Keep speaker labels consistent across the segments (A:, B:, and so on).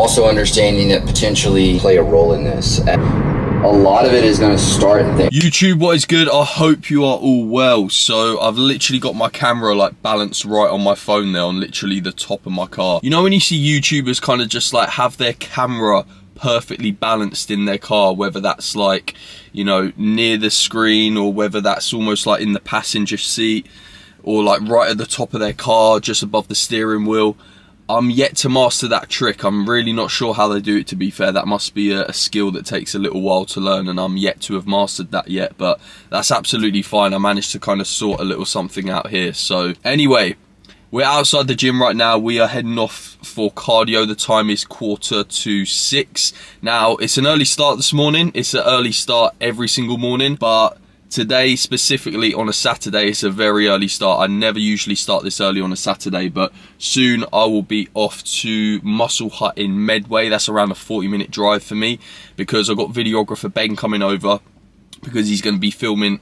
A: Also understanding that potentially play a role in this. A lot of it is going to start there.
B: YouTube, what is good? I hope you are all well. So I've literally got my camera like balanced right on my phone there on literally the top of my car. You know when you see YouTubers kind of just like have their camera perfectly balanced in their car, whether that's like, you know, near the screen or whether that's almost like in the passenger seat or like right at the top of their car, just above the steering wheel. I'm yet to master that trick. I'm really not sure how they do it, to be fair. That must be a skill that takes a little while to learn, and I'm yet to have mastered that yet, but that's absolutely fine. I managed to kind of sort a little something out here. So anyway, we're outside the gym right now. We are heading off for cardio. The time is 5:45. Now, it's an early start this morning. It's an early start every single morning, but today, specifically on a Saturday, it's a very early start. I never usually start this early on a Saturday, but soon I will be off to Muscle Hut in Medway. That's around a 40-minute drive for me because I've got videographer Ben coming over because he's going to be filming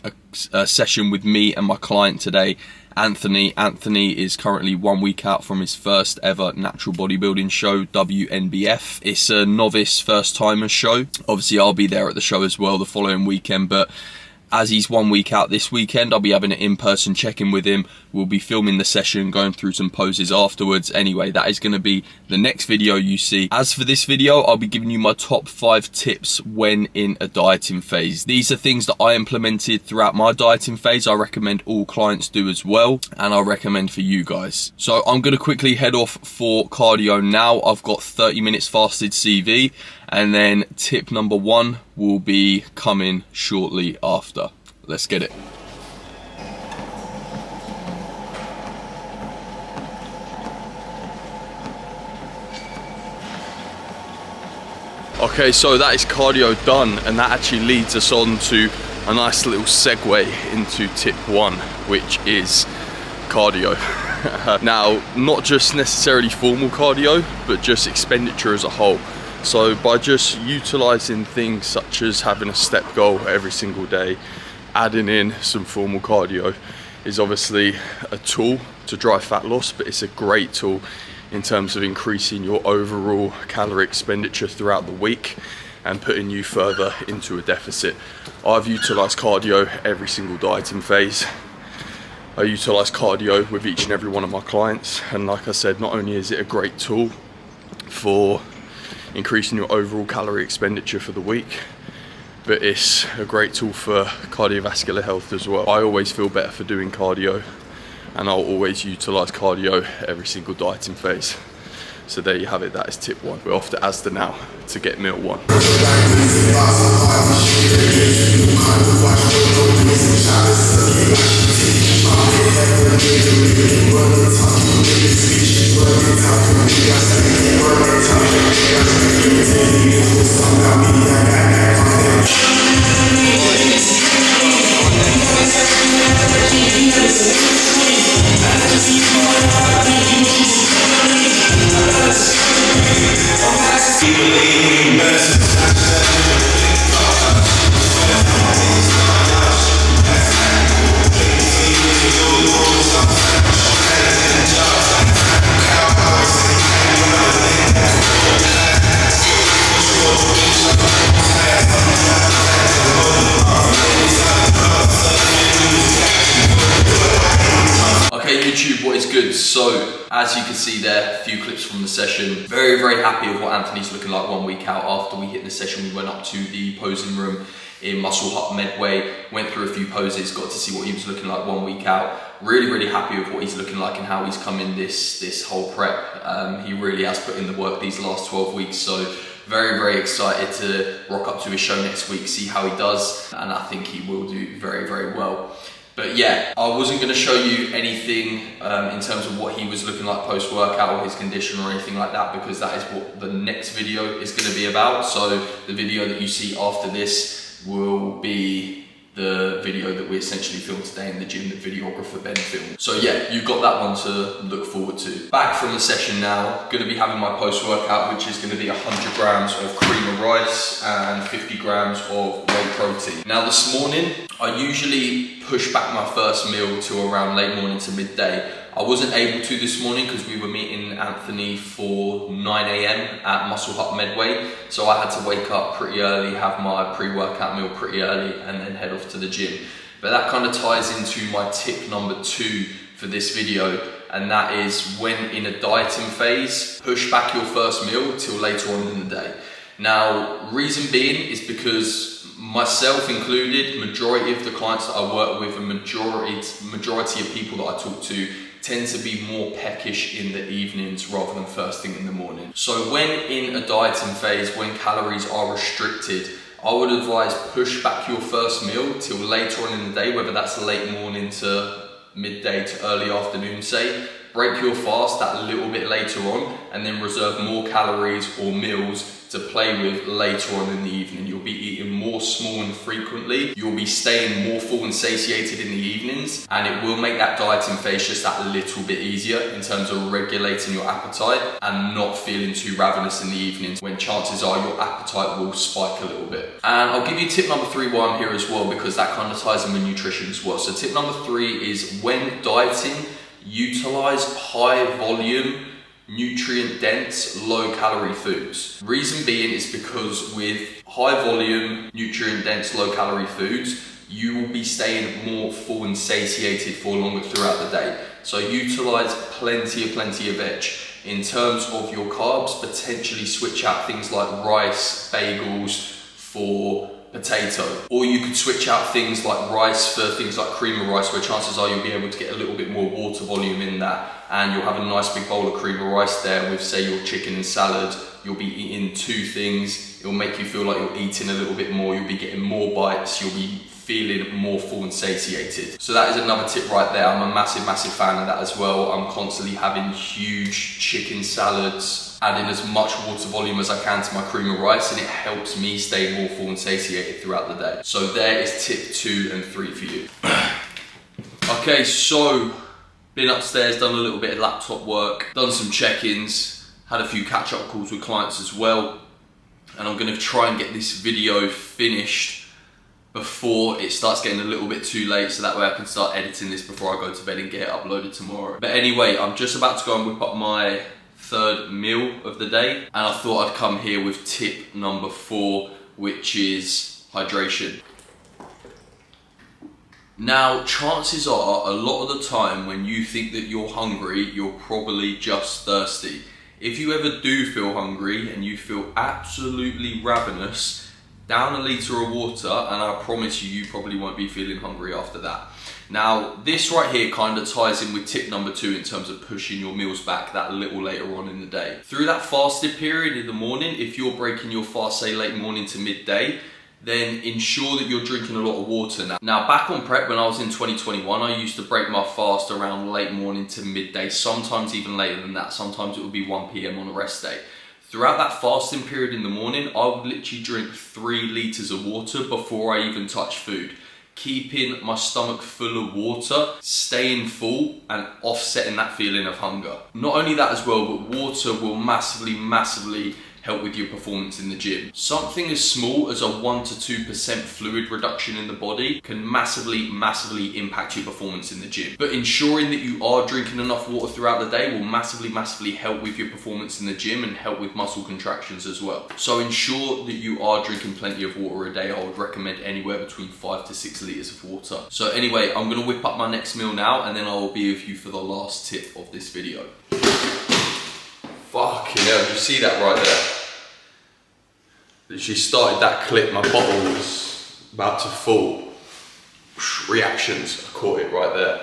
B: a session with me and my client today, Anthony. Anthony is currently 1 week out from his first ever natural bodybuilding show, WNBF. It's a novice first-timer show. Obviously, I'll be there at the show as well the following weekend, but as he's 1 week out this weekend, I'll be having an in-person check-in with him. We'll be filming the session, going through some poses afterwards. Anyway, that is going to be the next video you see. As for this video, I'll be giving you my top 5 tips when in a dieting phase. These are things that I implemented throughout my dieting phase. I recommend all clients do as well, and I recommend for you guys. So I'm going to quickly head off for cardio now. I've got 30 minutes fasted CV, and then tip number 1 will be coming shortly after. Let's get it. Okay, so that is cardio done, and that actually leads us on to a nice little segue into tip 1, which is cardio. Now, not just necessarily formal cardio, but just expenditure as a whole. So by just utilizing things such as having a step goal every single day, adding in some formal cardio is obviously a tool to drive fat loss, but it's a great tool in terms of increasing your overall calorie expenditure throughout the week and putting you further into a deficit. I've utilized cardio every single dieting phase. I utilize cardio with each and every one of my clients, and like I said, not only is it a great tool for increasing your overall calorie expenditure for the week, but it's a great tool for cardiovascular health as well. I always feel better for doing cardio, and I'll always utilize cardio every single dieting phase. So there you have it, that is tip 1. We're off to Asda now to get meal 1. YouTube, what is good? So, as you can see there, a few clips from the session. Very, very happy with what Anthony's looking like 1 week out. After we hit the session, we went up to the posing room in Muscle Hut Medway, went through a few poses, got to see what he was looking like 1 week out. Really, really happy with what he's looking like and how he's come in this whole prep. He really has put in the work these last 12 weeks, so very, very excited to rock up to his show next week, see how he does, and I think he will do very, very well. But yeah, I wasn't going to show you anything in terms of what he was looking like post-workout or his condition or anything like that, because that is what the next video is going to be about. So the video that you see after this will be the video that we essentially filmed today in the gym that videographer Ben filmed. So yeah, you've got that one to look forward to. Back from the session now, going to be having my post-workout, which is going to be 100 grams of cream of rice and 50 grams of whey protein. Now this morning, I usually push back my first meal to around late morning to midday, I wasn't able to this morning because we were meeting Anthony for 9 AM at Muscle Hut Medway. So I had to wake up pretty early, have my pre-workout meal pretty early, and then head off to the gym. But that kind of ties into my tip number 2 for this video, and that is when in a dieting phase, push back your first meal till later on in the day. Now, reason being is because myself included, majority of the clients that I work with and majority of people that I talk to tend to be more peckish in the evenings rather than first thing in the morning. So when in a dieting phase, when calories are restricted, I would advise push back your first meal till later on in the day, whether that's late morning to midday to early afternoon, say. Break your fast that little bit later on and then reserve more calories or meals to play with later on in the evening. You'll be eating more small and frequently. You'll be staying more full and satiated in the evenings, and it will make that dieting phase just that little bit easier in terms of regulating your appetite and not feeling too ravenous in the evenings, when chances are your appetite will spike a little bit. And I'll give you tip number 3 while I'm here as well, because that kind of ties in with nutrition as well. So tip number 3 is when dieting, utilize high volume, nutrient dense, low calorie foods. Reason being is because with high volume, nutrient dense, low calorie foods, you will be staying more full and satiated for longer throughout the day. So utilize plenty of veg. In terms of your carbs, potentially switch out things like rice, bagels for potato, or you could switch out things like rice for things like cream of rice, where chances are you'll be able to get a little bit more water volume in that, and you'll have a nice big bowl of cream of rice there with, say, your chicken and salad. You'll be eating 2 things. It'll make you feel like you're eating a little bit more. You'll be getting more bites. You'll be feeling more full and satiated. So that is another tip right there. I'm a massive fan of that as well. I'm constantly having huge chicken salads, adding as much water volume as I can to my cream of rice, and it helps me stay more full and satiated throughout the day. So there is tip 2 and 3 for you. Okay, so been upstairs, done a little bit of laptop work, done some check-ins, had a few catch-up calls with clients as well, and I'm gonna try and get this video finished before it starts getting a little bit too late, so that way I can start editing this before I go to bed and get it uploaded tomorrow. But anyway, I'm just about to go and whip up my 3rd meal of the day, and I thought I'd come here with tip number 4, which is hydration. Now, chances are, a lot of the time when you think that you're hungry, you're probably just thirsty. If you ever do feel hungry and you feel absolutely ravenous, down a litre of water, and I promise you, you probably won't be feeling hungry after that. Now, this right here kind of ties in with tip number 2 in terms of pushing your meals back that little later on in the day. Through that fasted period in the morning, if you're breaking your fast, say late morning to midday, then ensure that you're drinking a lot of water. Now back on prep when I was in 2021, I used to break my fast around late morning to midday, sometimes even later than that. Sometimes it would be 1 PM on a rest day. Throughout that fasting period in the morning, I would literally drink 3 litres of water before I even touch food, keeping my stomach full of water, staying full and offsetting that feeling of hunger. Not only that as well, but water will massively help with your performance in the gym. Something as small as a 1 to 2% fluid reduction in the body can massively impact your performance in the gym. But ensuring that you are drinking enough water throughout the day will massively help with your performance in the gym and help with muscle contractions as well. So ensure that you are drinking plenty of water a day. I would recommend anywhere between 5 to 6 litres of water. So anyway, I'm gonna whip up my next meal now, and then I will be with you for the last tip of this video. Fucking hell, did you see that right there? Literally started that clip, my bottle was about to fall. Reactions, I caught it right there.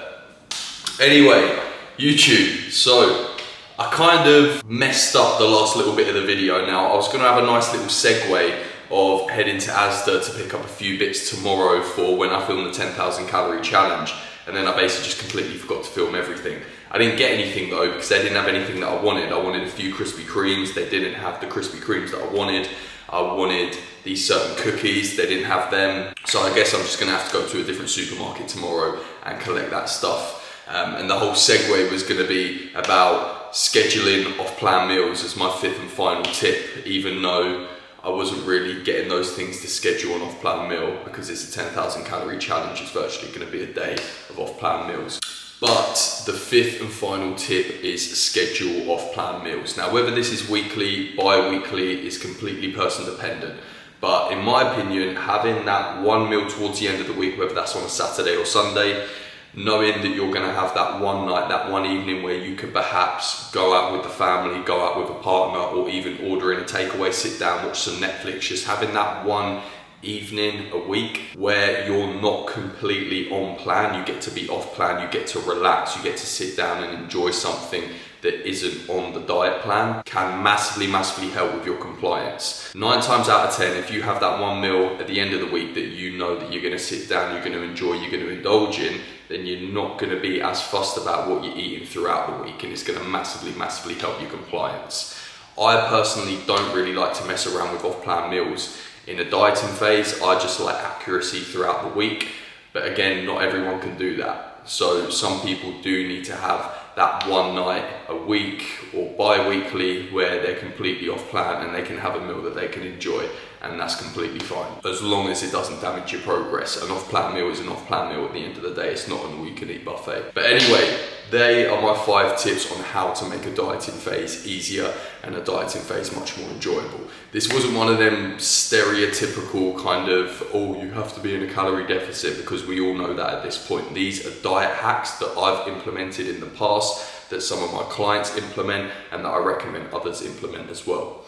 B: Anyway, YouTube, so I kind of messed up the last little bit of the video. Now, I was gonna have a nice little segue of heading to Asda to pick up a few bits tomorrow for when I film the 10,000 calorie challenge, and then I basically just completely forgot to film everything. I didn't get anything though, because they didn't have anything that I wanted. I wanted a few Krispy Kremes, they didn't have the Krispy Kremes that I wanted. I wanted these certain cookies, they didn't have them. So I guess I'm just gonna have to go to a different supermarket tomorrow and collect that stuff. And the whole segue was gonna be about scheduling off-plan meals as my 5th and final tip, even though I wasn't really getting those things to schedule an off-plan meal because it's a 10,000 calorie challenge. It's virtually gonna be a day of off-plan meals. But the fifth and final tip is schedule off-plan meals. Now, whether this is weekly, bi-weekly is completely person dependent. But in my opinion, having that one meal towards the end of the week, whether that's on a Saturday or Sunday, knowing that you're going to have that one night, that one evening where you could perhaps go out with the family, go out with a partner, or even order in a takeaway, sit down, watch some Netflix, just having that one evening a week where you're not completely on plan, you get to be off plan, you get to relax, you get to sit down and enjoy something that isn't on the diet plan, can massively help with your compliance. 9 times out of 10, if you have that one meal at the end of the week that you know that you're going to sit down, you're going to enjoy, you're going to indulge in, then you're not going to be as fussed about what you're eating throughout the week, and it's going to massively help your compliance. I personally don't really like to mess around with off-plan meals in a dieting phase. I just like accuracy throughout the week, but again, not everyone can do that. So some people do need to have that one night a week or bi-weekly where they're completely off plan and they can have a meal that they can enjoy, and that's completely fine, as long as it doesn't damage your progress. An off-plan meal is an off-plan meal at the end of the day. It's not an all-you-can-eat buffet. But anyway, they are my 5 tips on how to make a dieting phase easier and a dieting phase much more enjoyable. This wasn't one of them stereotypical kind of, oh, you have to be in a calorie deficit, because we all know that at this point. These are diet hacks that I've implemented in the past, that some of my clients implement, and that I recommend others implement as well.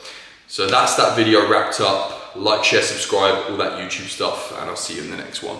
B: So that's that video wrapped up. Like, share, subscribe, all that YouTube stuff, and I'll see you in the next one.